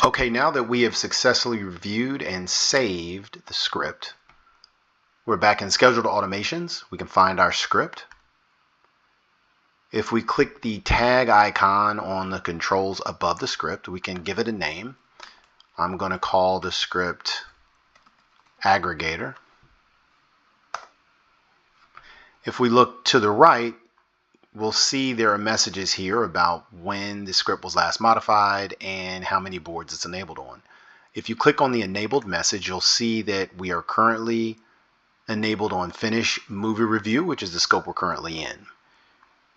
Okay, now that we have successfully reviewed and saved the script, we're back in scheduled automations. We can find our script. If we click the tag icon on the controls above the script, we can give it a name. I'm going to call the script Aggregator. If we look to the right, we'll see there are messages here about when the script was last modified and how many boards it's enabled on. If you click on the enabled message, you'll see that we are currently enabled on Finish Movie Review, which is the scope we're currently in.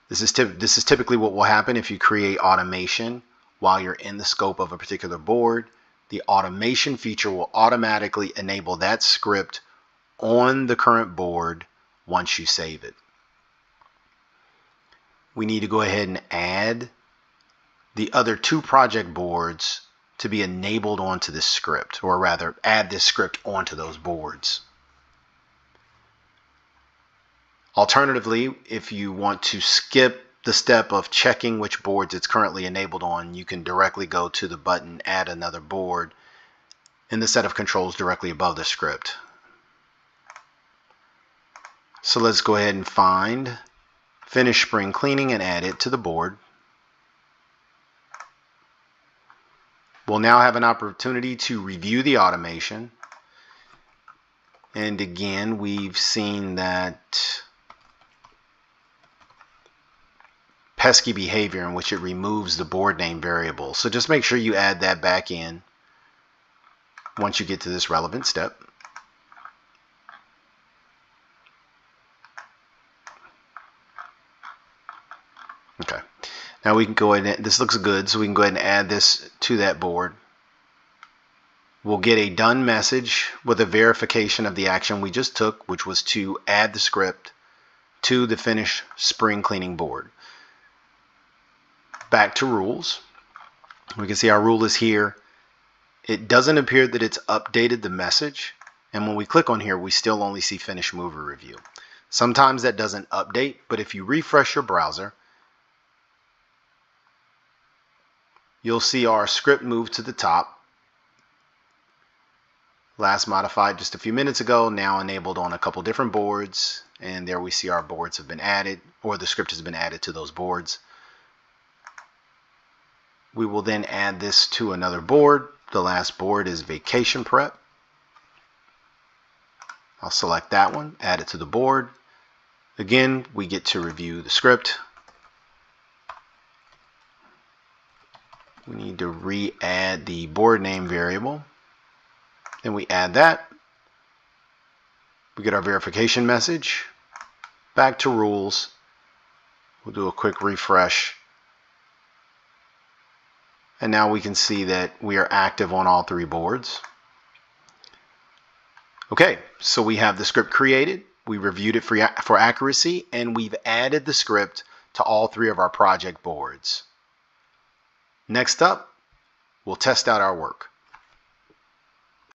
This is typically what will happen if you create automation while you're in the scope of a particular board. The automation feature will automatically enable that script on the current board once you save it. We need to go ahead and add the other two project boards to be enabled onto this script, or rather add this script onto those boards. Alternatively, if you want to skip the step of checking which boards it's currently enabled on, you can directly go to the button Add Another Board in the set of controls directly above the script. So let's go ahead and find Finish Spring Cleaning and add it to the board. We'll now have an opportunity to review the automation. And again, we've seen that pesky behavior in which it removes the board name variable. So just make sure you add that back in once you get to this relevant step. Okay, now we can go ahead and, this looks good, so we can go ahead and add this to that board. We'll get a done message with a verification of the action we just took, which was to add the script to the Finish Spring Cleaning board. Back to rules. We can see our rule is here. It doesn't appear that it's updated the message, and when we click on here, we still only see Finish Movie Review. Sometimes that doesn't update, but if you refresh your browser, you'll see our script move to the top. Last modified just a few minutes ago, now enabled on a couple different boards, and there we see our boards have been added, or the script has been added to those boards. We will then add this to another board. The last board is Vacation Prep. I'll select that one, add it to the board. Again, we get to review the script. We need to re-add the board name variable. Then we add that. We get our verification message. Back to rules. We'll do a quick refresh. And now we can see that we are active on all three boards. Okay, so we have the script created. We reviewed it for accuracy, and we've added the script to all three of our project boards. Next up, we'll test out our work.